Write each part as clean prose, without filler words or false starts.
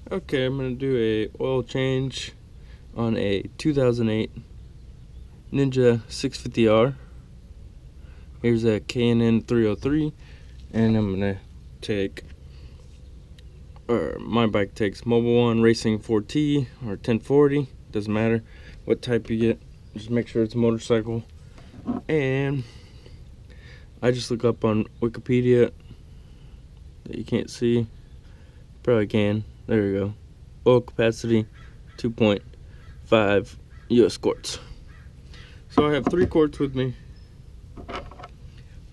Okay, I'm going to do a oil change on a 2008 Ninja 650R. Here's a K&N 303, and I'm going to take, or my bike takes Mobile One Racing 4T or 1040, doesn't matter what type you get, just make sure it's a motorcycle. And I just look up on Wikipedia that you can't see, probably can, there we go. Oil capacity 2.5 US quarts. So I have 3 quarts with me,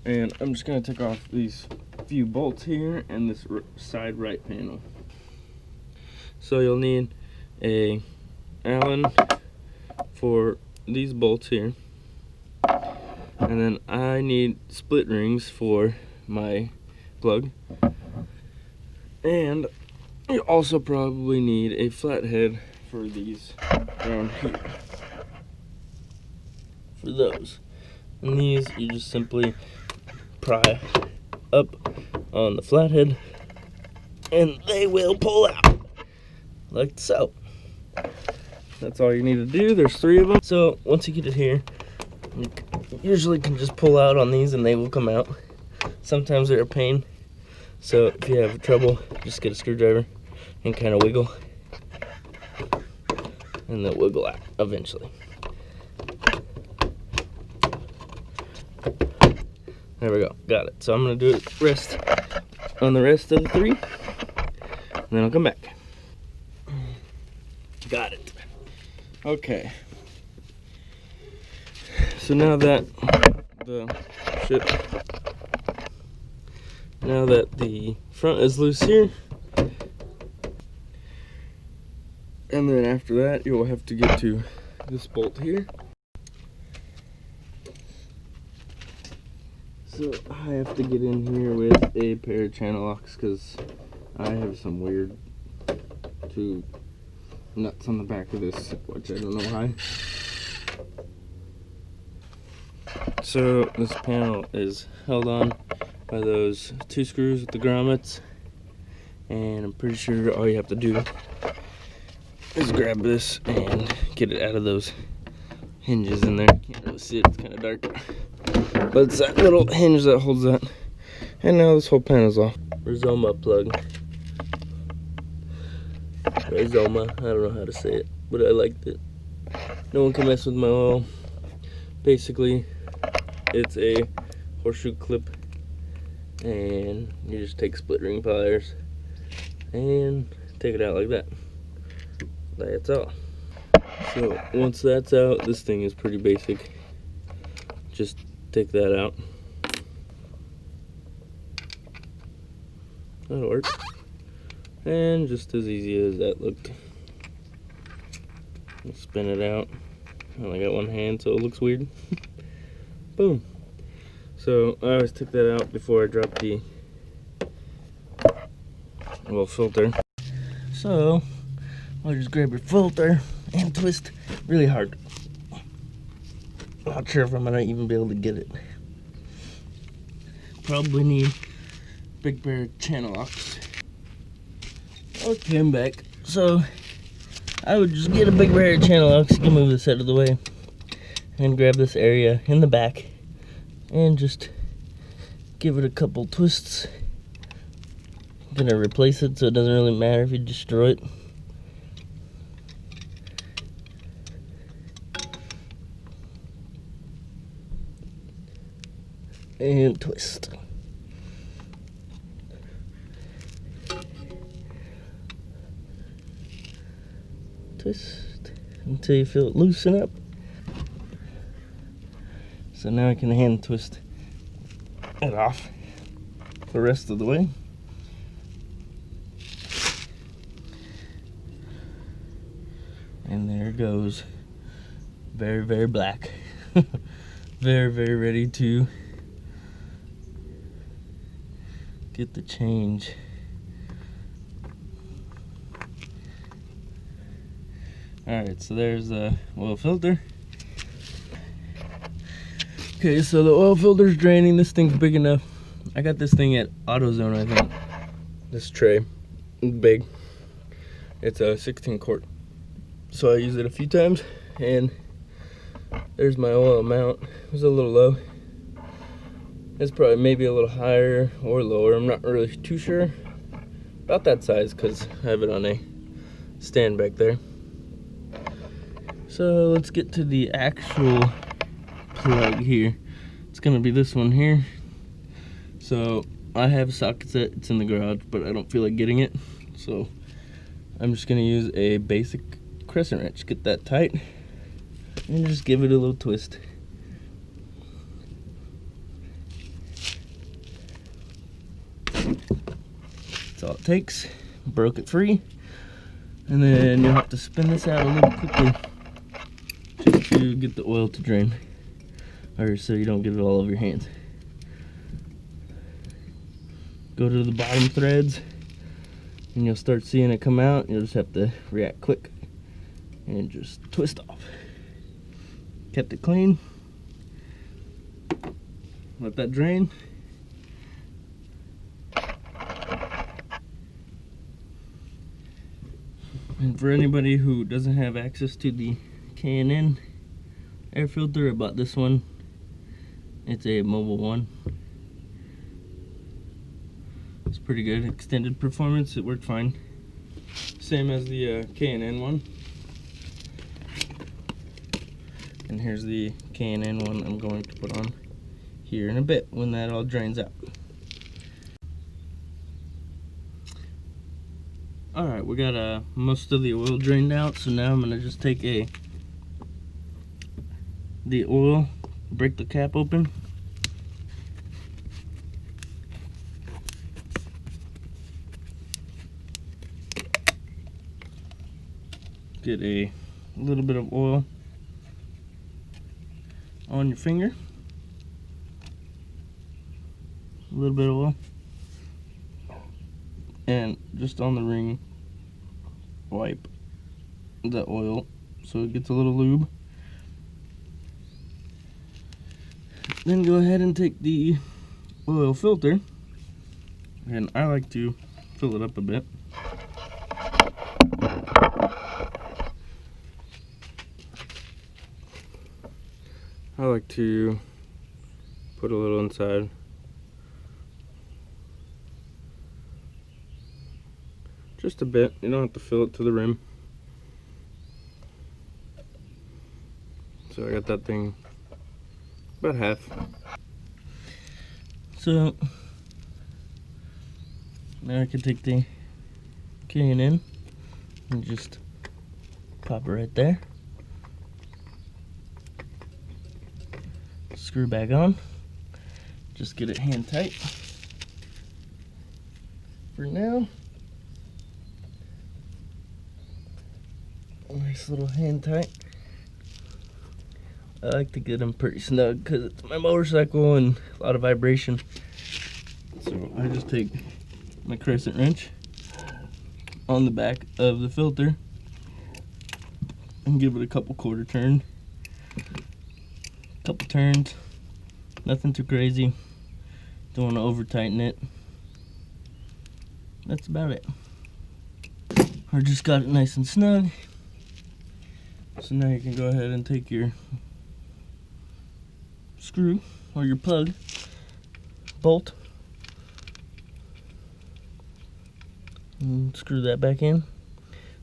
and I'm just going to take off these few bolts here and this side right panel. So you'll need a Allen for these bolts here, and then I need split rings for my plug, and you also probably need a flathead for these down here, for those. And these you just simply pry up on the flathead and they will pull out like so. That's all you need to do. There's 3 of them. So once you get it here, you usually can just pull out on these and they will come out. Sometimes they're a pain, so if you have trouble, just get a screwdriver and kind of wiggle, and they'll wiggle out eventually. There we go, got it. So I'm gonna do it on the rest of the 3, and then I'll come back. Got it. Okay. So now that the front is loose here, and then after that you'll have to get to this bolt here. So I have to get in here with a pair of channel locks because I have some weird 2 nuts on the back of this, which I don't know why. So this panel is held on by those 2 screws with the grommets, and I'm pretty sure all you have to do is grab this and get it out of those hinges in there. Can't really see it, it's kind of dark, but it's that little hinge that holds that. And now this whole panel's off. Rizoma plug. Rizoma, I don't know how to say it, but I liked it. No one can mess with my oil. Basically, it's a horseshoe clip, and you just take split ring pliers and take it out like that. That's all. So once that's out, this thing is pretty basic. Just take that out. That'll work. And just as easy as that looked. Spin it out. I only got one hand, so it looks weird. Boom. So I always took that out before I dropped the filter. So I'll just grab your filter and twist really hard. Not sure if I'm gonna even be able to get it. Probably need a big pair of channel locks. Okay, I'm back. So I would just get a big pair of channel locks, you can move this out of the way, and grab this area in the back and just give it a couple twists. I'm gonna replace it so it doesn't really matter if you destroy it. And twist. Twist until you feel it loosen up. So now I can hand twist it off the rest of the way. And there it goes. Very, very black. Very, very ready to get the change. Alright, so there's the oil filter. Okay, so the oil filter's draining. This thing's big enough. I got this thing at AutoZone, I think. This tray is big. It's a 16 quart. So I used it a few times, and there's my oil amount. It was a little low. It's probably maybe a little higher or lower. I'm not really too sure. About that size, because I have it on a stand back there. So let's get to the actual plug here. It's gonna be this one here. So I have a socket set, it's in the garage, but I don't feel like getting it. So I'm just gonna use a basic crescent wrench. Get that tight and just give it a little twist. That's all it takes. Broke it free, and then you'll have to spin this out a little quickly just to get the oil to drain, or so you don't get it all over your hands. Go to the bottom threads and you'll start seeing it come out. You'll just have to react quick and just twist off. Kept it clean. Let that drain. And for anybody who doesn't have access to the K&N air filter, I bought this one. It's a mobile one. It's pretty good. Extended performance, it worked fine. Same as the K&N one. And here's the K&N one I'm going to put on here in a bit when that all drains out. Alright, we got most of the oil drained out, so now I'm going to just take the oil, break the cap open. Get a little bit of oil on your finger. A little bit of oil. And just on the ring, wipe the oil so it gets a little lube. Then go ahead and take the oil filter, and I like to fill it up a bit. I like to put a little inside. Just a bit, you don't have to fill it to the rim. So I got that thing about half. So now I can take the K&N and just pop it right there. Screw back on. Just get it hand tight. For now, nice little hand tight. I like to get them pretty snug because it's my motorcycle and a lot of vibration. So I just take my crescent wrench on the back of the filter and give it a couple quarter turns. Couple turns, nothing too crazy. Don't want to over tighten it. That's about it. I just got it nice and snug. So now you can go ahead and take your screw or your plug, bolt, and screw that back in.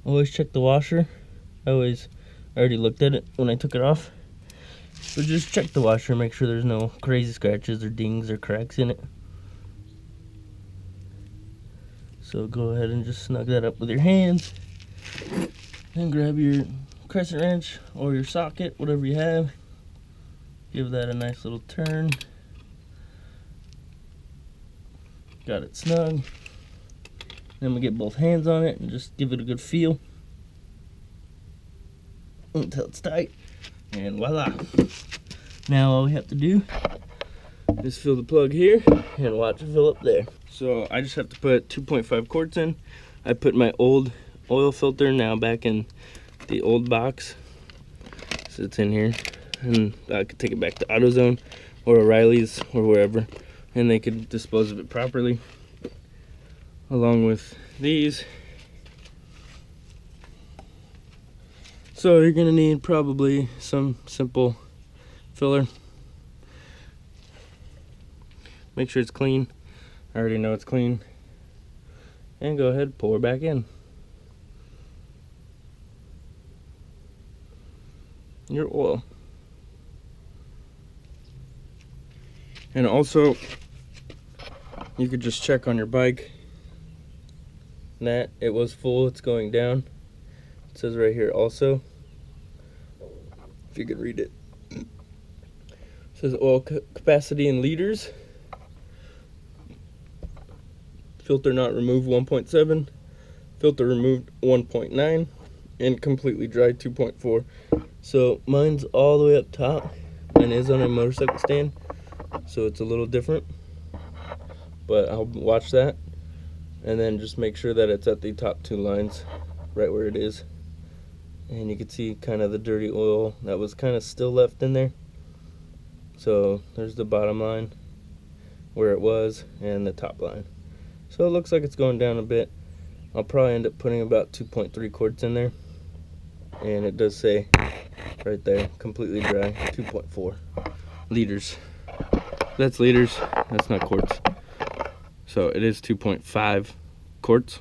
Always check the washer. I already looked at it when I took it off. So just check the washer, make sure there's no crazy scratches or dings or cracks in it. So go ahead and just snug that up with your hands. Then grab your crescent wrench or your socket, whatever you have. Give that a nice little turn. Got it snug. Then we get both hands on it and just give it a good feel until it's tight. And voila. Now all we have to do is fill the plug here and watch it fill up there. So I just have to put 2.5 quarts in. I put my old oil filter now back in the old box. So it's in here. And I could take it back to AutoZone or O'Reilly's or wherever, and they could dispose of it properly. Along with these, So you're gonna need probably some simple filler. Make sure it's clean. I already know it's clean. And go ahead, pour back in your oil. And also, you could just check on your bike that it was full, it's going down. It says right here also, if you could read it. It says oil capacity in liters. Filter not removed 1.7, filter removed 1.9, and completely dry 2.4. So mine's all the way up top. Mine is on a motorcycle stand, so it's a little different, but I'll watch that and then just make sure that it's at the top two lines right where it is. And you can see kind of the dirty oil that was kind of still left in there. So there's the bottom line where it was and the top line. So it looks like it's going down a bit. I'll probably end up putting about 2.3 quarts in there, and it does say right there, completely dry, 2.4 liters. That's liters, that's not quarts. So it is 2.5 quarts.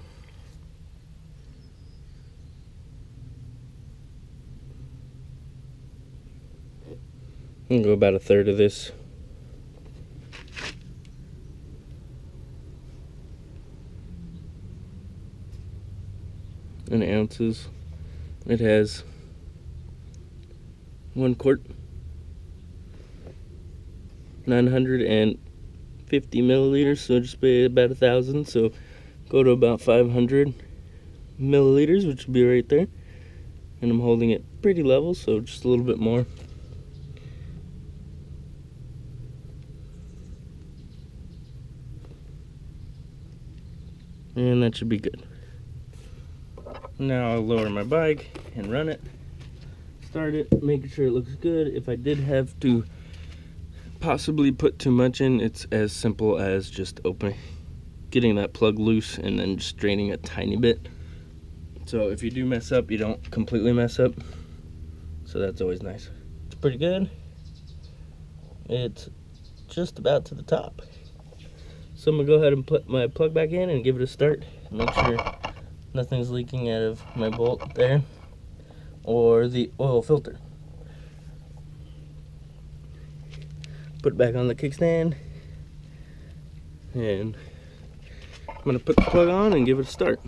I'm gonna go about a third of this. In ounces, it has 1 quart, 950 milliliters, so just be about 1,000. So go to about 500 milliliters, which would be right there. And I'm holding it pretty level, so just a little bit more. And that should be good. Now I'll lower my bike and run it, start it, making sure it looks good. If I did have to possibly put too much in, it's as simple as just getting that plug loose and then just draining a tiny bit. So if you do mess up, you don't completely mess up. So that's always nice. It's pretty good. It's just about to the top. So I'm gonna go ahead and put my plug back in and give it a start. Make sure nothing's leaking out of my bolt there or the oil filter. Put it back on the kickstand, and I'm gonna put the plug on and give it a start.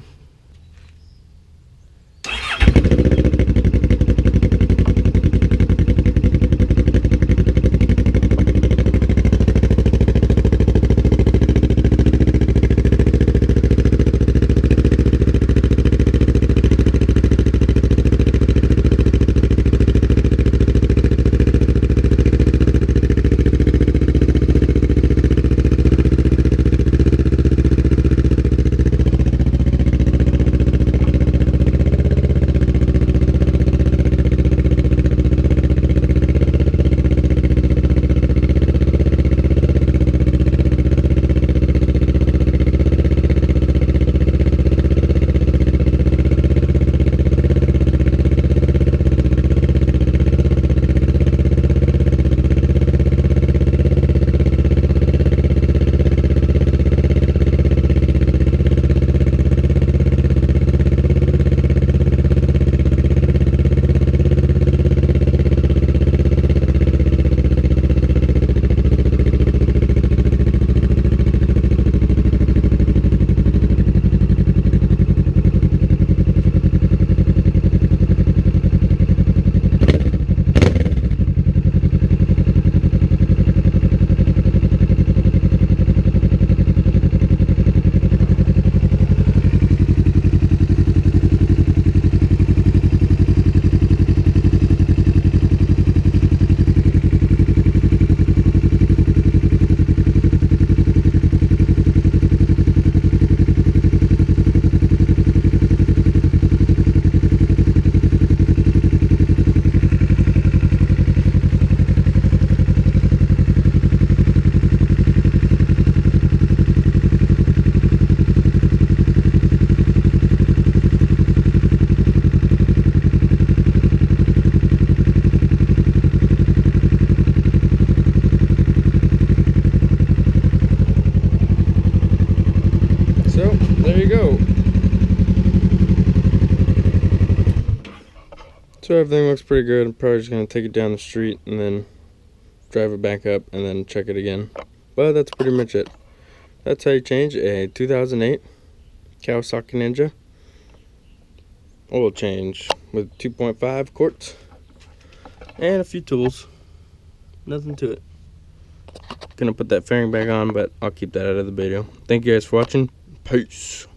So everything looks pretty good. I'm probably just going to take it down the street and then drive it back up and then check it again. But that's pretty much it. That's how you change a 2008 Kawasaki Ninja oil change with 2.5 quarts and a few tools. Nothing to it. Gonna put that fairing back on, but I'll keep that out of the video. Thank you guys for watching. Peace.